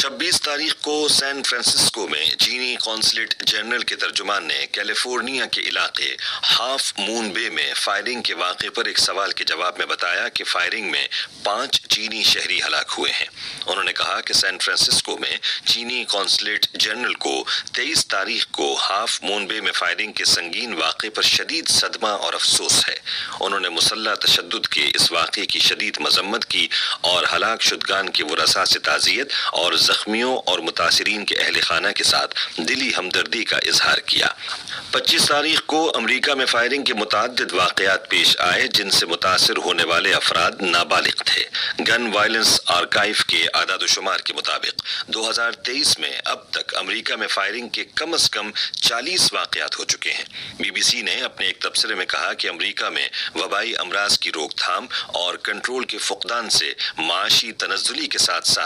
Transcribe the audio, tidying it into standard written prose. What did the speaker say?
26 تاریخ کو San Francisco میں چینی قونصلیٹ جنرل کے ترجمان نے کیلیفورنیا کے علاقے ہاف مون بے میں فائرنگ کے واقعے پر ایک سوال کے جواب میں بتایا کہ فائرنگ میں 5 چینی شہری ہلاک ہوئے ہیں۔ انہوں نے کہا کہ سین فرانسسکو میں چینی قونصلیٹ جنرل کو 23 تاریخ کو ہاف مون بے میں فائرنگ کے سنگین واقعے پر شدید صدمہ اور افسوس ہے۔ انہوں نے مسلح تشدد کے اس واقعے کی شدید مذمت کی اور ہلاک شدگان کے ورثاء سے تعزیت اور زخمیوں اور متاثرین کے اہل خانہ کے ساتھ دلی ہمدردی کا اظہار کیا۔ 25 تاریخ کو امریکہ میں فائرنگ کے متعدد واقعات پیش آئے جن سے متاثر ہونے والے افراد نابالغ تھے۔ گن وائلنس آرکائیو کے اعداد و شمار کے مطابق 2023 میں اب تک امریکہ میں فائرنگ کے کم از کم 40 واقعات ہو چکے ہیں۔ BBC نے اپنے ایک تبصرے میں کہا کہ امریکہ میں وبائی امراض کی روک تھام اور کنٹرول کے فقدان سے معاشی تنزلی کے ساتھ ساتھ